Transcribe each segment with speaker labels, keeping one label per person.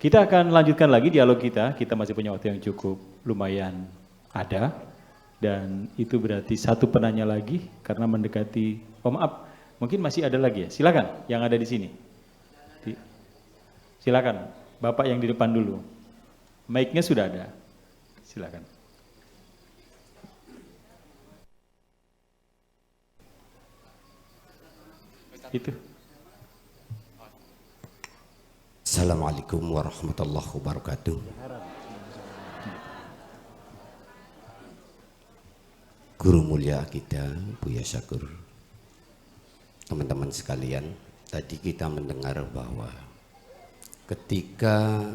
Speaker 1: Kita akan lanjutkan lagi dialog kita. Kita masih punya waktu yang cukup lumayan ada. Dan itu berarti satu penanya lagi karena mendekati, oh maaf, mungkin masih ada lagi ya. Silakan yang ada di sini. Silakan, Bapak yang di depan dulu. Mic-nya sudah ada. Silakan. Itu.
Speaker 2: Assalamualaikum warahmatullahi wabarakatuh. Guru mulia kita, Buya Syakur. Teman-teman sekalian, tadi kita mendengar bahwa ketika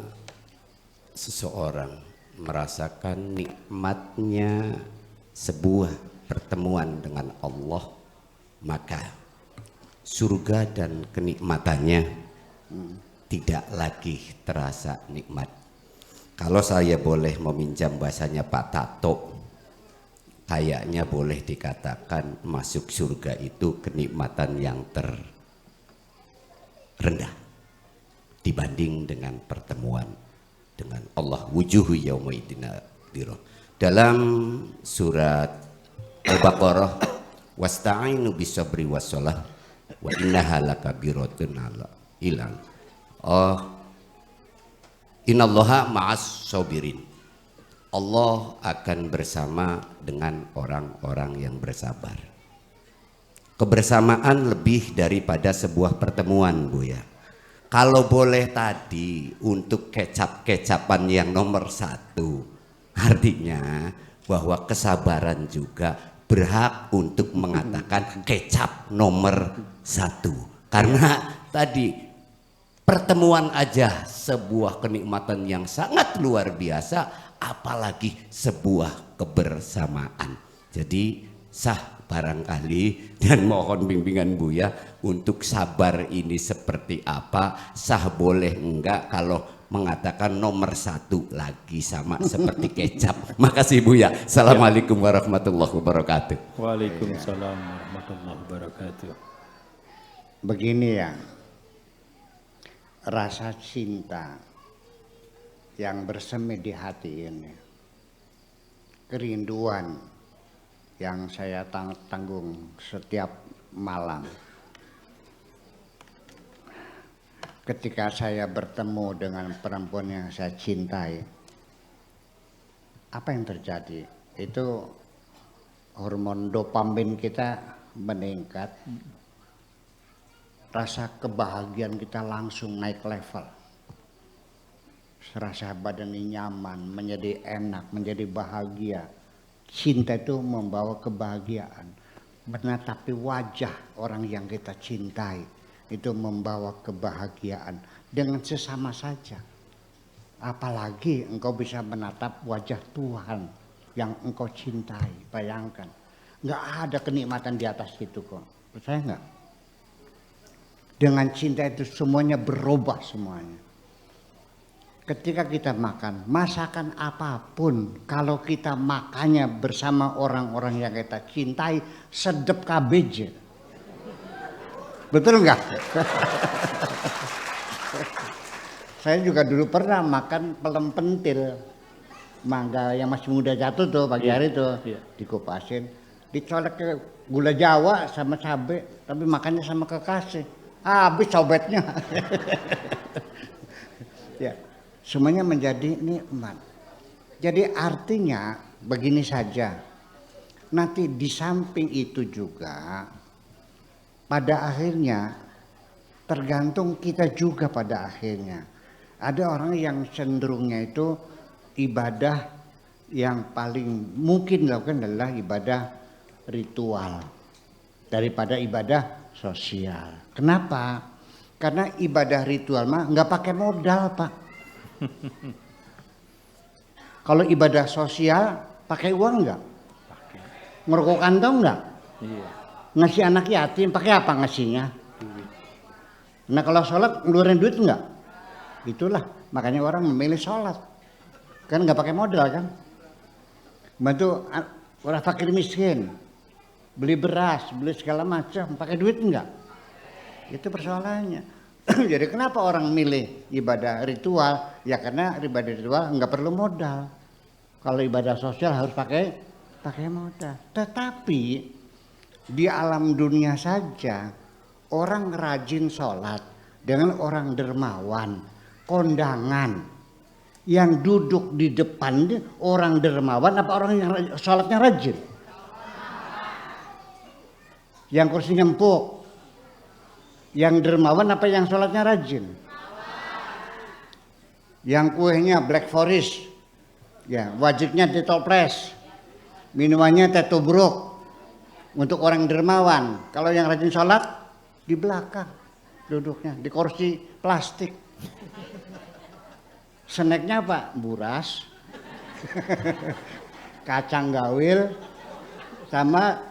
Speaker 2: seseorang merasakan nikmatnya sebuah pertemuan dengan Allah, maka surga dan kenikmatannya tidak lagi terasa nikmat. Kalau saya boleh meminjam bahasanya Pak Tato, kayaknya boleh dikatakan masuk surga itu kenikmatan yang terendah dibanding dengan pertemuan dengan Allah. Wujuhu yaumaidina dirah. Dalam surat Al-Baqarah, wasta'inu bisabri wassalah wa innaha lakabiratun ala ilal. Innallaha ma'as sabirin. Allah akan bersama dengan orang-orang yang bersabar. Kebersamaan lebih daripada sebuah pertemuan, Bu ya. Kalau boleh tadi untuk kecap-kecapan yang nomor satu, artinya bahwa kesabaran juga berhak untuk mengatakan kecap nomor satu. Karena tadi pertemuan aja sebuah kenikmatan yang sangat luar biasa, apalagi sebuah kebersamaan. Jadi sah barangkali, dan mohon bimbingan Buya untuk sabar ini seperti apa, sah boleh enggak kalau mengatakan nomor satu lagi sama seperti kecap. Makasih Buya. Assalamualaikum warahmatullahi wabarakatuh.
Speaker 1: Waalaikumsalam warahmatullahi wabarakatuh.
Speaker 3: Begini ya, rasa cinta yang bersemi di hati ini, kerinduan yang saya tanggung setiap malam ketika saya bertemu dengan perempuan yang saya cintai. Apa yang terjadi? Itu hormon dopamin kita meningkat, rasa kebahagiaan kita langsung naik level. Rasa badan ini nyaman, menjadi enak, menjadi bahagia. Cinta itu membawa kebahagiaan. Menatapi wajah orang yang kita cintai itu membawa kebahagiaan dengan sesama saja. Apalagi engkau bisa menatap wajah Tuhan yang engkau cintai. Bayangkan, nggak ada kenikmatan di atas itu kok. Percaya nggak? Dengan cinta itu semuanya berubah semuanya. Ketika kita makan, masakan apapun, kalau kita makannya bersama orang-orang yang kita cintai, sedep kabeh. Betul nggak? Saya juga dulu pernah makan pelem pentil, mangga yang masih muda jatuh tuh pagi hari tuh, dikupasin, dicolek ke gula Jawa sama cabai, tapi makannya sama kekasih, habis cobetnya. Ya. Semuanya menjadi nikmat. Jadi artinya begini saja. Nanti di samping itu juga pada akhirnya tergantung kita juga pada akhirnya. Ada orang yang cenderungnya itu ibadah yang paling mungkin dilakukan adalah ibadah ritual daripada ibadah sosial. Kenapa? Karena ibadah ritual mah nggak pakai modal, Pak. Kalau ibadah sosial pakai uang enggak? Pakai. Ngerokok kantong enggak? Iya. Ngasih anak yatim pakai apa ngasihnya? Duit. Nah kalau sholat ngeluarin duit enggak? Itulah makanya orang memilih sholat. Kan enggak pakai modal kan? Bantu orang fakir miskin, beli beras, beli segala macam, pakai duit enggak? Itu persoalannya. Jadi kenapa orang milih ibadah ritual? Ya karena ibadah ritual nggak perlu modal. Kalau ibadah sosial harus pakai modal. Tetapi di alam dunia saja orang rajin sholat dengan orang dermawan, kondangan yang duduk di depan orang dermawan apa orang yang sholatnya rajin? Yang kursinya empuk. Yang dermawan apa yang sholatnya rajin? Yang kuenya Black Forest, ya wajibnya ditoples, minumannya teh tubruk untuk orang dermawan. Kalau yang rajin sholat di belakang duduknya di kursi plastik. Snacknya apa? Buras, kacang gawil, sama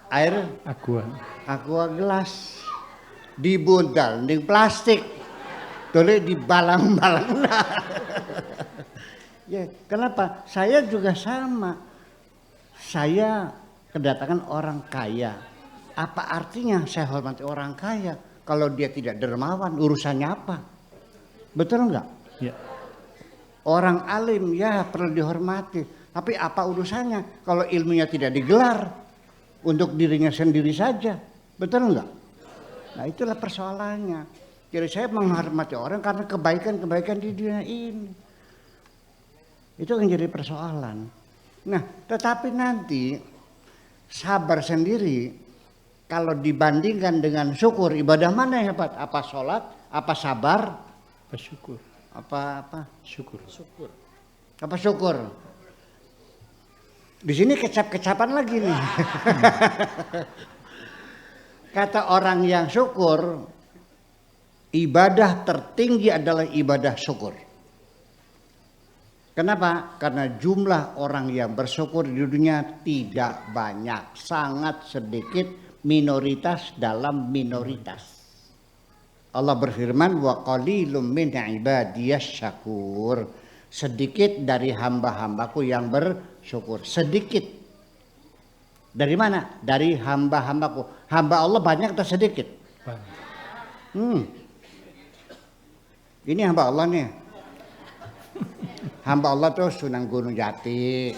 Speaker 3: air aqua gelas. Dibundal di plastik, boleh dibalang-balang. Ya, kenapa? Saya juga sama. Saya kedatangan orang kaya. Apa artinya saya hormati orang kaya? Kalau dia tidak dermawan, urusannya apa? Betul enggak?
Speaker 1: Ya.
Speaker 3: Orang alim ya perlu dihormati. Tapi apa urusannya kalau ilmunya tidak digelar untuk dirinya sendiri saja? Betul enggak? Nah itulah persoalannya. Jadi saya menghormati orang karena kebaikan-kebaikan di dunia ini. Itu yang jadi persoalan. Nah tetapi nanti sabar sendiri kalau dibandingkan dengan syukur, ibadah mana yang hebat? Apa sholat? Apa sabar?
Speaker 1: Apa syukur?
Speaker 3: Apa?
Speaker 1: Syukur.
Speaker 3: Apa syukur? Di sini kecap-kecapan lagi nih. Kata orang yang syukur, ibadah tertinggi adalah ibadah syukur. Kenapa? Karena jumlah orang yang bersyukur di dunia tidak banyak, sangat sedikit, minoritas dalam minoritas. Allah berfirman, wa qalilum min ibadiyas syakur. Sedikit dari hamba-hambaku yang bersyukur. Sedikit. Dari mana? Dari hamba-hambaku. Hamba Allah banyak atau sedikit? Ini hamba Allah nih. Hamba Allah tuh Sunan Gunung Jati,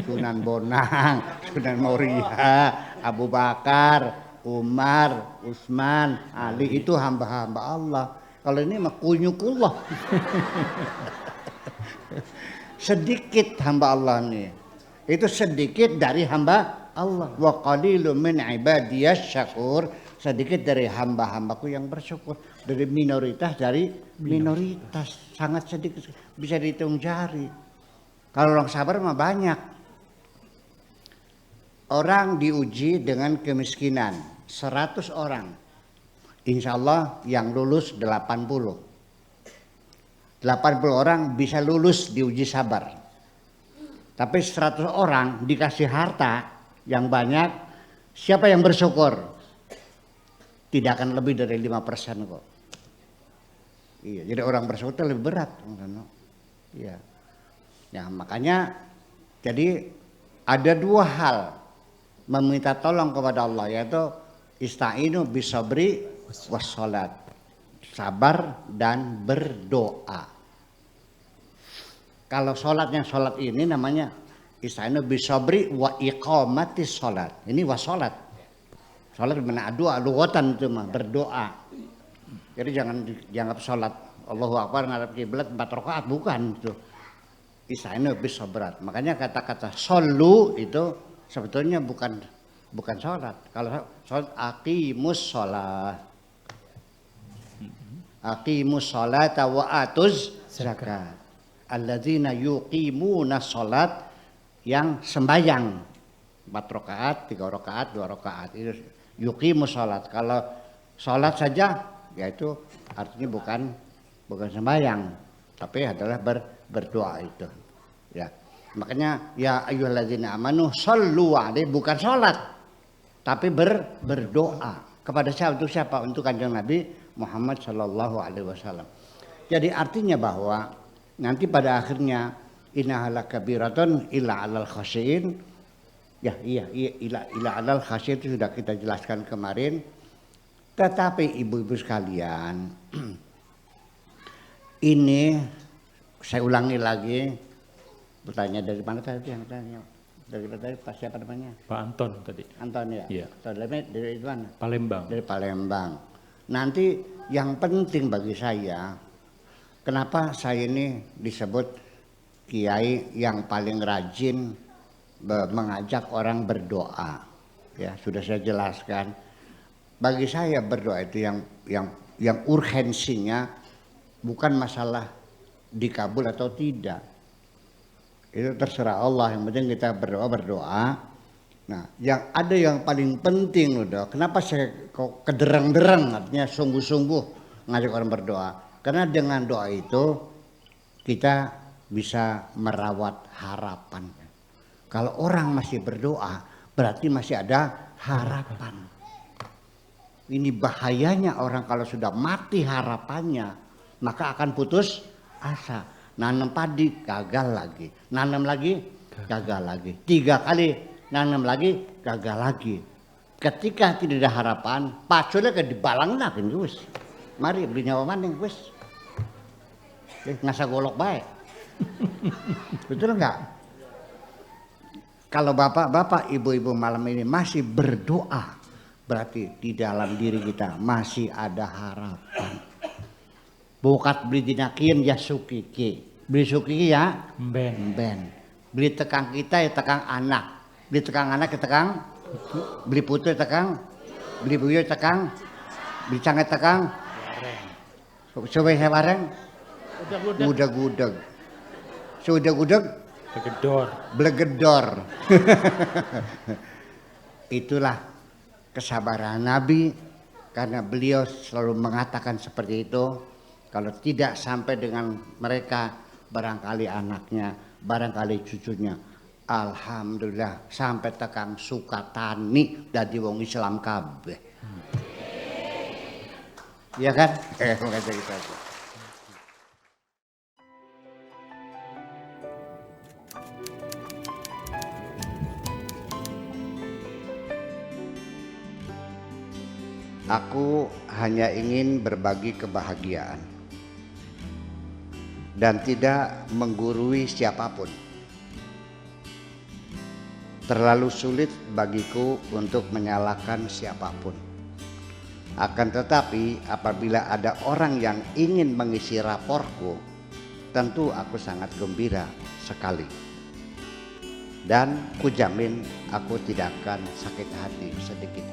Speaker 3: Sunan Bonang, Sunan Muria, Abu Bakar, Umar, Utsman, Ali, itu hamba-hamba Allah. Kalau ini mah kunyukullah. Sedikit hamba Allah nih. Itu sedikit dari hamba Allah. Wa qalilun min ibadiyas syakur. Sedikit dari hamba-hambaku yang bersyukur. Dari minoritas sangat sedikit, bisa dihitung jari. Kalau orang sabar mah banyak. Orang diuji dengan kemiskinan 100 orang, insya Allah yang lulus 80 orang bisa lulus diuji sabar. Tapi 100 orang dikasih harta yang banyak, siapa yang bersyukur? Tidak akan lebih dari 5% kok. Iya, jadi orang bersyukur itu lebih berat. Iya. Ya, makanya jadi ada dua hal meminta tolong kepada Allah, yaitu istainu bisabri wassalat. Sabar dan berdoa. Kalau sholatnya sholat ini namanya istainu bisabri wa iqamatis sholat. Ini wassalat. Sholat dimana doa, lughatan itu mah berdoa. Jadi jangan dianggap sholat Allahu Akbar ngadep kiblat 4 rakaat, bukan itu. Istainu bisabrat. Makanya kata-kata shollu itu sebetulnya bukan sholat. Kalau sholat aqimus sholat. Aqimus sholata wa atuz zakat. Alladzina yuqimuna sholat, yang sembahyang 4 rakaat, 3 rakaat, 2 rakaat. Itu yuqimus sholat. Kalau sholat saja yaitu artinya bukan sembahyang, tapi adalah berdoa itu. Ya. Makanya ya ayyuhalladzina amanu shollu alaihi, bukan sholat tapi berdoa. Kepada siapa? Untuk siapa? Untuk Kanjeng Nabi Muhammad sallallahu alaihi wasallam. Jadi artinya bahwa nanti pada akhirnya innaha lakabiratun illa 'alal khashiin. Ya illa 'alal khashiin itu sudah kita jelaskan kemarin. Tetapi ibu-ibu sekalian, ini saya ulangi lagi, bertanya dari mana tadi yang tanya? Dari siapa namanya?
Speaker 1: Pak Anton tadi.
Speaker 3: Anton ya?
Speaker 1: Iya.
Speaker 3: Dari mana?
Speaker 1: Palembang.
Speaker 3: Dari Palembang. Nanti yang penting bagi saya, kenapa saya ini disebut kiai yang paling rajin mengajak orang berdoa. Ya, sudah saya jelaskan. Bagi saya berdoa itu yang urgensinya bukan masalah dikabul atau tidak. Itu terserah Allah, yang penting kita berdoa. Nah, yang paling penting udah. Kenapa saya kok kederang-derang, artinya sungguh-sungguh ngajak orang berdoa? Karena dengan doa itu kita bisa merawat harapan. Kalau orang masih berdoa, berarti masih ada harapan. Ini bahayanya orang kalau sudah mati harapannya, maka akan putus asa. Nanam padi gagal lagi, nanam lagi gagal lagi, 3 kali nanam lagi gagal lagi. Ketika tidak ada harapan, paculnya ke dibalang nakin wis. Mari beli nyawa maning wis. Ngasa golok baik. Betul enggak? Kalau bapak-bapak, ibu-ibu malam ini masih berdoa, berarti di dalam diri kita masih ada harapan. Bukat beli dinakin ya sukiki, beli sukiki ya ben. Beli tekang kita ya tekang anak, beli tekang anak ya tekang, beli putu ya tekang, beli buyut tekang, beli canget tekang, suwe hewareng, muda gudeg, sudah gudeg, blegedor. Itulah kesabaran Nabi, karena beliau selalu mengatakan seperti itu. Kalau tidak sampai dengan mereka, barangkali anaknya, barangkali cucunya, alhamdulillah sampai tekang sukatani dadi wong Islam kabeh. Iya kan? Makanya gitu aja. Aku hanya ingin berbagi kebahagiaan dan tidak menggurui siapapun. Terlalu sulit bagiku untuk menyalahkan siapapun. Akan tetapi apabila ada orang yang ingin mengisi raporku, tentu aku sangat gembira sekali. Dan kujamin aku tidak akan sakit hati sedikit.